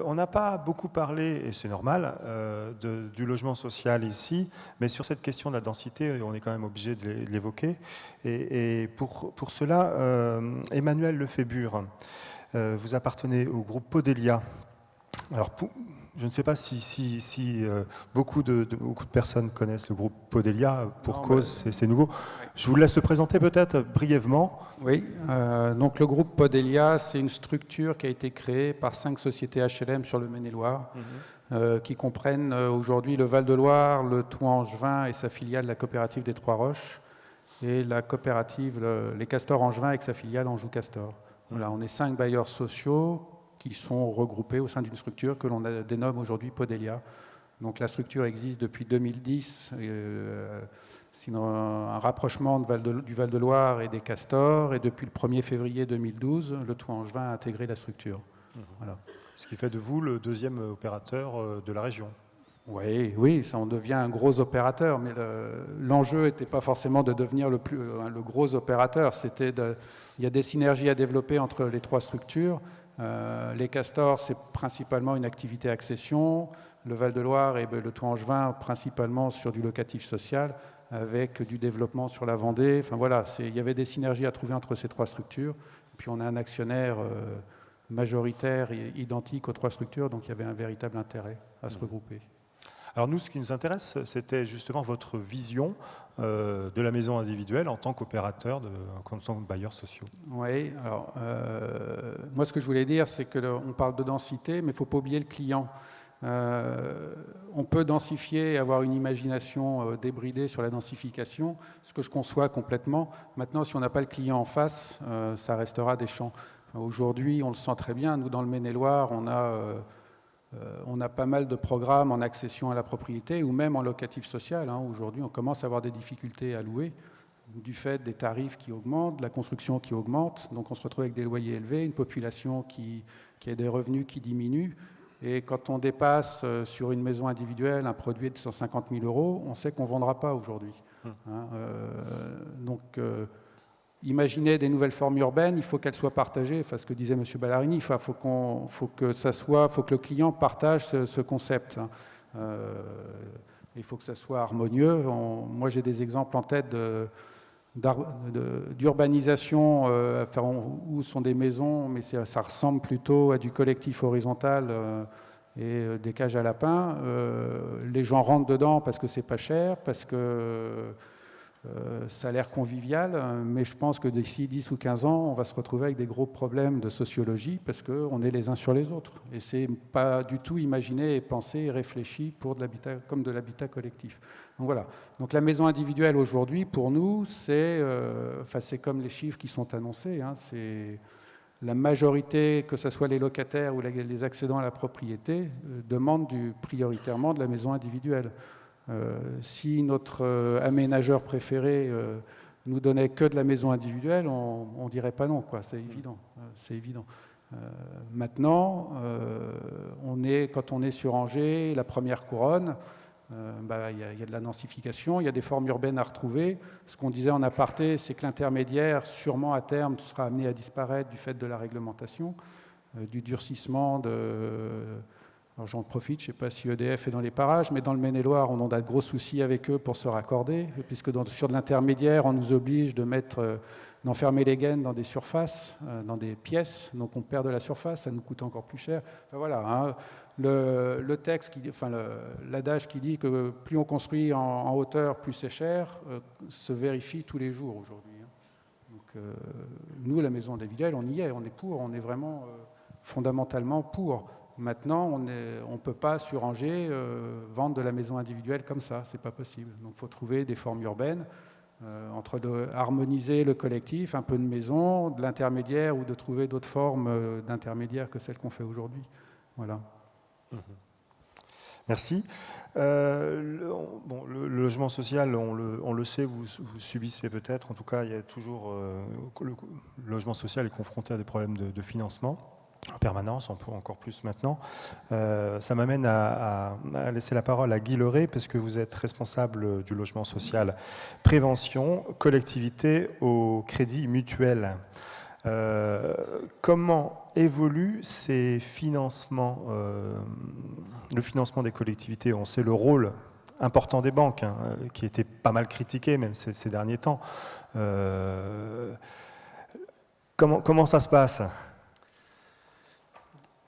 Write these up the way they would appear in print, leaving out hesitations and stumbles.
On n'a pas beaucoup parlé, et c'est normal, du logement social ici, mais sur cette question de la densité, on est quand même obligé de l'évoquer. Et pour cela, Emmanuel Lefébure, vous appartenez au groupe Podelia. Alors, je ne sais pas si beaucoup de personnes connaissent le groupe Podelia, pour cause, c'est nouveau. Oui. Je vous laisse le présenter peut-être brièvement. Oui, donc le groupe Podelia, c'est une structure qui a été créée par 5 sociétés HLM sur le Maine-et-Loire, qui comprennent aujourd'hui le Val-de-Loire, le Thouars-Angevin et sa filiale, la coopérative des Trois-Roches, et la coopérative les Castors Angevin avec sa filiale Anjou Castor. Voilà, on est 5 bailleurs sociaux qui sont regroupés au sein d'une structure que l'on dénomme aujourd'hui Podelia. Donc la structure existe depuis 2010, sinon un rapprochement du Val-de-Loire et des Castors, et depuis le 1er février 2012, le Thouars-Angevin a intégré la structure. Voilà. Ce qui fait de vous le deuxième opérateur de la région. Oui, ça, on devient un gros opérateur, mais l'enjeu n'était pas forcément de devenir le gros opérateur. Il y a des synergies à développer entre les 3 structures. Les Castors, c'est principalement une activité accession. Le Val-de-Loire et le Thouars-Angevin, principalement sur du locatif social, avec du développement sur la Vendée. Enfin voilà, il y avait des synergies à trouver entre ces 3 structures. Puis on a un actionnaire majoritaire et identique aux 3 structures, donc il y avait un véritable intérêt à se regrouper. Alors nous, ce qui nous intéresse, c'était justement votre vision de la maison individuelle en tant qu'opérateur, en tant que bailleurs sociaux. Oui, alors moi ce que je voulais dire, c'est qu'on parle de densité, mais il ne faut pas oublier le client. On peut densifier et avoir une imagination débridée sur la densification, ce que je conçois complètement. Maintenant, si on n'a pas le client en face, ça restera des champs. Aujourd'hui, on le sent très bien, nous dans le Maine-et-Loire, on a pas mal de programmes en accession à la propriété ou même en locatif social. Aujourd'hui, on commence à avoir des difficultés à louer du fait des tarifs qui augmentent, de la construction qui augmente. Donc on se retrouve avec des loyers élevés, une population qui a des revenus qui diminuent. Et quand on dépasse sur une maison individuelle un produit de 150 000 €, on sait qu'on ne vendra pas aujourd'hui. Imaginez des nouvelles formes urbaines, il faut qu'elles soient partagées. Enfin, ce que disait M. Ballarini, il faut que le client partage ce concept. Il faut que ça soit harmonieux. Moi, j'ai des exemples en tête d'urbanisation où sont des maisons, mais ça ressemble plutôt à du collectif horizontal et des cages à lapins. Les gens rentrent dedans parce que c'est pas cher, parce que ça a l'air convivial, mais je pense que d'ici 10 ou 15 ans, on va se retrouver avec des gros problèmes de sociologie parce qu'on est les uns sur les autres. Et c'est pas du tout imaginé et pensé et réfléchi pour comme de l'habitat collectif. Donc voilà. Donc la maison individuelle aujourd'hui, pour nous, c'est comme les chiffres qui sont annoncés. C'est la majorité, que ce soit les locataires ou les accédants à la propriété, demandent prioritairement de la maison individuelle. Si notre aménageur préféré nous donnait que de la maison individuelle, on ne dirait pas non, quoi. C'est évident. C'est évident. Maintenant, quand on est sur Angers, la première couronne, y a de la densification, il y a des formes urbaines à retrouver. Ce qu'on disait en aparté, c'est que l'intermédiaire, sûrement à terme, sera amené à disparaître du fait de la réglementation, du durcissement Alors j'en profite, je ne sais pas si EDF est dans les parages, mais dans le Maine-et-Loire, on a de gros soucis avec eux pour se raccorder, puisque sur de l'intermédiaire, on nous oblige d'enfermer les gaines dans des surfaces, dans des pièces, donc on perd de la surface, ça nous coûte encore plus cher. Enfin, voilà, le texte, l'adage qui dit que plus on construit en hauteur, plus c'est cher, se vérifie tous les jours aujourd'hui. Donc nous, la maison individuelle, on y est, on est pour, on est vraiment fondamentalement pour. Maintenant, on ne peut pas sur Angers vendre de la maison individuelle comme ça, c'est pas possible. Donc il faut trouver des formes urbaines, harmoniser le collectif, un peu de maison, de l'intermédiaire ou de trouver d'autres formes d'intermédiaire que celles qu'on fait aujourd'hui. Voilà. Merci. Le logement social, on le sait, vous subissez peut-être, en tout cas, il y a toujours... le logement social est confronté à des problèmes de financement en permanence, encore plus maintenant. Ça m'amène à laisser la parole à Guy Leray, parce que vous êtes responsable du logement social prévention, collectivité au crédit mutuel. Comment évolue ces financements, le financement des collectivités? On sait le rôle important des banques, hein, qui était pas mal critiqué même ces derniers temps. Comment ça se passe?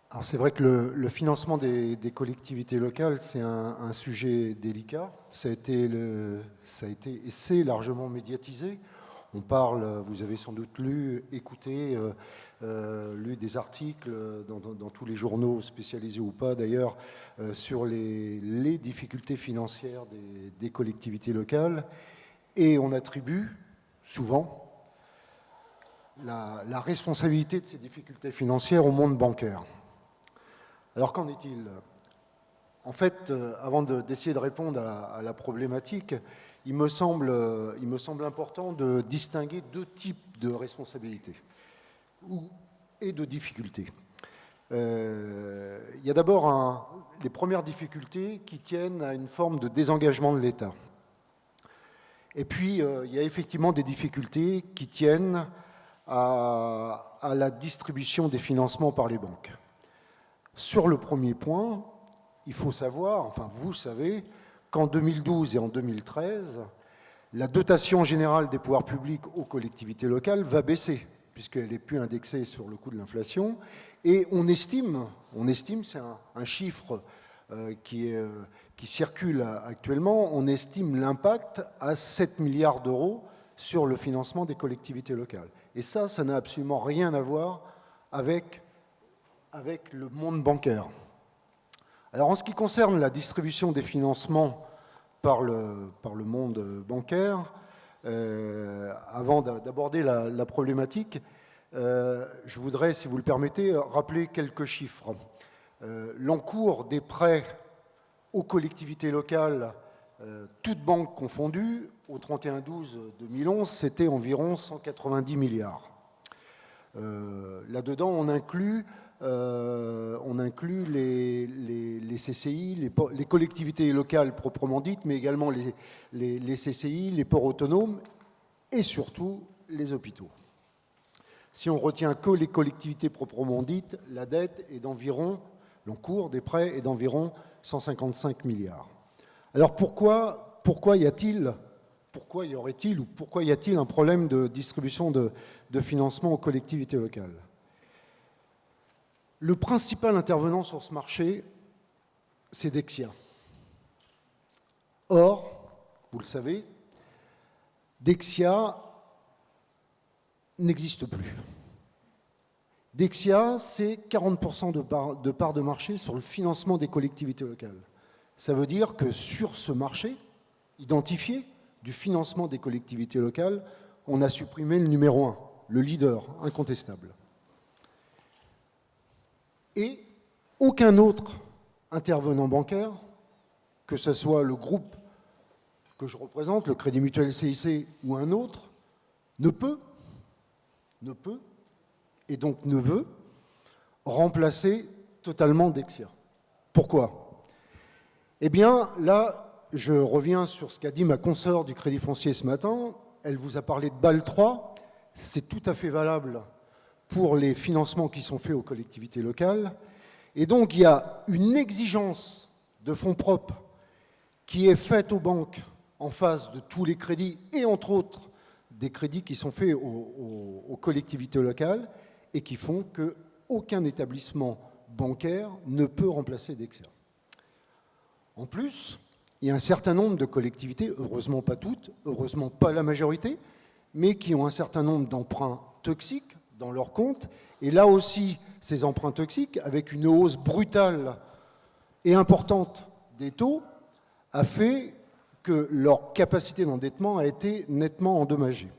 Alors c'est vrai que le financement des collectivités locales, c'est un sujet délicat. Ça a été et c'est largement médiatisé. On parle, vous avez sans doute lu, écouté, lu des articles dans tous les journaux, spécialisés ou pas d'ailleurs, sur les difficultés financières des collectivités locales. Et on attribue souvent la responsabilité de ces difficultés financières au monde bancaire. Alors qu'en est-il? En fait, avant d'essayer de répondre à la problématique, il me semble important de distinguer deux types de responsabilités et de difficultés. Il y a d'abord les premières difficultés qui tiennent à une forme de désengagement de l'État. Et puis, il y a effectivement des difficultés qui tiennent à la distribution des financements par les banques. Sur le premier point, il faut savoir, enfin vous savez, qu'en 2012 et en 2013, la dotation générale des pouvoirs publics aux collectivités locales va baisser, puisqu'elle n'est plus indexée sur le coût de l'inflation. Et on estime, c'est un chiffre qui circule actuellement, on estime l'impact à 7 milliards d'euros sur le financement des collectivités locales. Et ça n'a absolument rien à voir avec le monde bancaire. Alors en ce qui concerne la distribution des financements par le monde bancaire, avant d'aborder la problématique, je voudrais, si vous le permettez, rappeler quelques chiffres. L'encours des prêts aux collectivités locales, toutes banques confondues, au 31/12/2011, c'était environ 190 milliards. Là-dedans, on inclut les CCI, les collectivités locales proprement dites, mais également les CCI, les ports autonomes et surtout les hôpitaux. Si on retient que les collectivités proprement dites, la dette est d'environ, l'encours des prêts est d'environ 155 milliards. Alors pourquoi y aurait-il un problème de distribution de financement aux collectivités locales? Le principal intervenant sur ce marché, c'est Dexia. Or, vous le savez, Dexia n'existe plus. Dexia, c'est 40% de part de marché sur le financement des collectivités locales. Ça veut dire que sur ce marché identifié du financement des collectivités locales, on a supprimé le numéro 1, le leader incontestable. Et aucun autre intervenant bancaire, que ce soit le groupe que je représente, le Crédit Mutuel CIC ou un autre, ne peut et donc ne veut remplacer totalement Dexia. Pourquoi? Eh bien, là, je reviens sur ce qu'a dit ma consoeur du Crédit Foncier ce matin. Elle vous a parlé de BAL 3. C'est tout à fait valable pour les financements qui sont faits aux collectivités locales. Et donc, il y a une exigence de fonds propres qui est faite aux banques en face de tous les crédits, et entre autres, des crédits qui sont faits aux collectivités locales et qui font qu'aucun établissement bancaire ne peut remplacer Dexia. En plus, il y a un certain nombre de collectivités, heureusement pas toutes, heureusement pas la majorité, mais qui ont un certain nombre d'emprunts toxiques dans leur compte. Et là aussi, ces emprunts toxiques, avec une hausse brutale et importante des taux, a fait que leur capacité d'endettement a été nettement endommagée.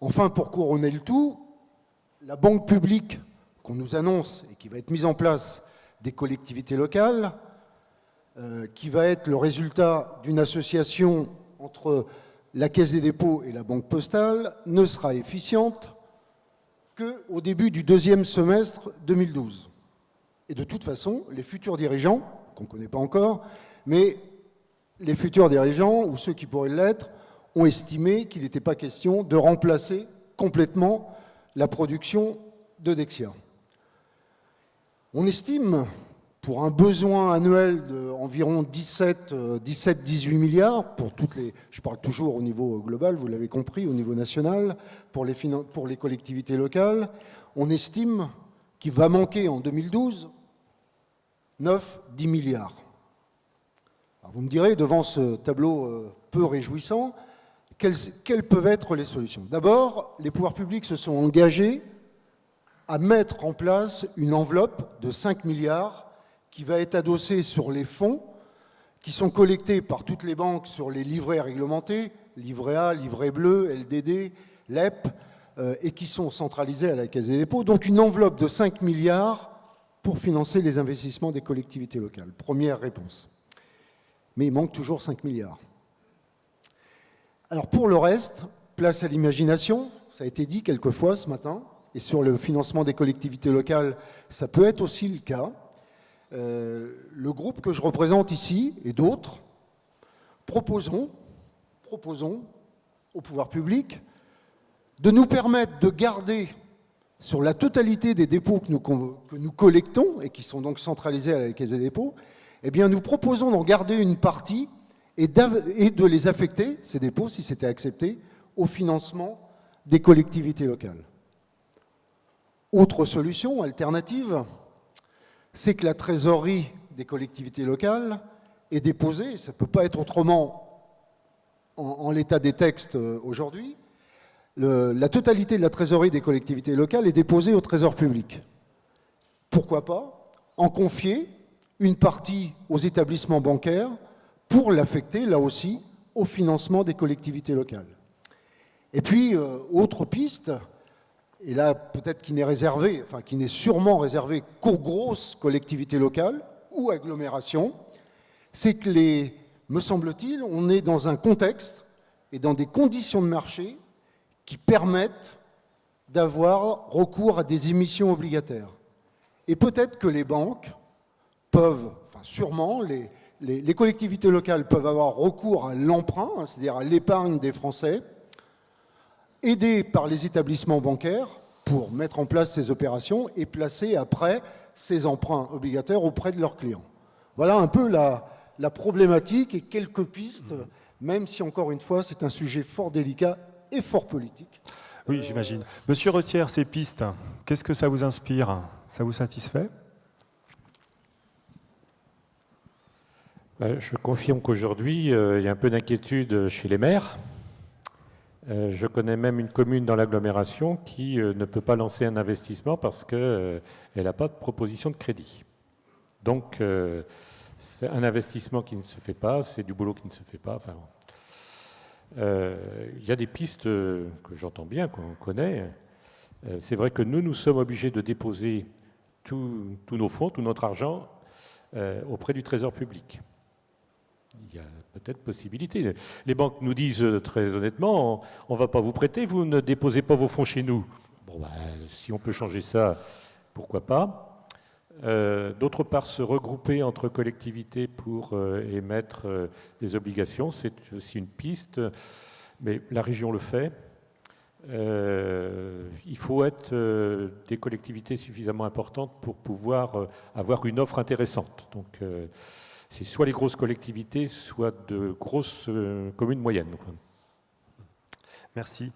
Enfin, pour couronner le tout, la banque publique qu'on nous annonce et qui va être mise en place des collectivités locales, qui va être le résultat d'une association entre la Caisse des dépôts et la Banque postale, ne sera efficiente qu'au début du deuxième semestre 2012. Et de toute façon, les futurs dirigeants, qu'on ne connaît pas encore, mais les futurs dirigeants, ou ceux qui pourraient l'être, ont estimé qu'il n'était pas question de remplacer complètement la production de Dexia. On estime, pour un besoin annuel d'environ 17-18 milliards, pour toutes les, je parle toujours au niveau global, vous l'avez compris, au niveau national, pour les collectivités locales, on estime qu'il va manquer en 2012 9-10 milliards. Alors vous me direz, devant ce tableau peu réjouissant, quelles peuvent être les solutions? D'abord, les pouvoirs publics se sont engagés à mettre en place une enveloppe de 5 milliards qui va être adossée sur les fonds qui sont collectés par toutes les banques sur les livrets réglementés, livret A, livret bleu, LDD, LEP, et qui sont centralisés à la Caisse des dépôts. Donc une enveloppe de 5 milliards pour financer les investissements des collectivités locales. Première réponse. Mais il manque toujours 5 milliards. Alors pour le reste, place à l'imagination, ça a été dit quelques fois ce matin, et sur le financement des collectivités locales, ça peut être aussi le cas. Le groupe que je représente ici, et d'autres, proposons au pouvoir public de nous permettre de garder sur la totalité des dépôts que nous collectons, et qui sont donc centralisés à la Caisse des dépôts, eh bien nous proposons d'en garder une partie et de les affecter, ces dépôts, si c'était accepté, au financement des collectivités locales. Autre solution, alternative, c'est que la trésorerie des collectivités locales est déposée, ça ne peut pas être autrement en l'état des textes aujourd'hui, la totalité de la trésorerie des collectivités locales est déposée au Trésor public. Pourquoi pas en confier une partie aux établissements bancaires pour l'affecter, là aussi, au financement des collectivités locales. Et puis, autre piste, et là, peut-être qui n'est réservé, enfin qui n'est sûrement réservé qu'aux grosses collectivités locales ou agglomérations, c'est que me semble-t-il, on est dans un contexte et dans des conditions de marché qui permettent d'avoir recours à des émissions obligataires. Et peut-être que les banques peuvent, enfin sûrement, les collectivités locales peuvent avoir recours à l'emprunt, c'est-à-dire à l'épargne des Français, aidés par les établissements bancaires pour mettre en place ces opérations et placer après ces emprunts obligataires auprès de leurs clients. Voilà un peu la problématique et quelques pistes, même si encore une fois c'est un sujet fort délicat et fort politique. Oui, j'imagine. Monsieur Retière, ces pistes, qu'est-ce que ça vous inspire? Ça vous satisfait? Je confirme qu'aujourd'hui, il y a un peu d'inquiétude chez les maires. Je connais même une commune dans l'agglomération qui ne peut pas lancer un investissement parce qu'elle n'a pas de proposition de crédit. Donc, c'est un investissement qui ne se fait pas, c'est du boulot qui ne se fait pas. Enfin, il y a des pistes que j'entends bien, qu'on connaît. C'est vrai que nous sommes obligés de déposer tous nos fonds, tout notre argent auprès du Trésor public. Il y a peut-être possibilité. Les banques nous disent très honnêtement, on ne va pas vous prêter, vous ne déposez pas vos fonds chez nous. Bon, si on peut changer ça, pourquoi pas. D'autre part, se regrouper entre collectivités pour émettre des obligations, c'est aussi une piste, mais la région le fait. Il faut être des collectivités suffisamment importantes pour pouvoir avoir une offre intéressante. Donc, c'est soit les grosses collectivités, soit de grosses communes moyennes. Merci.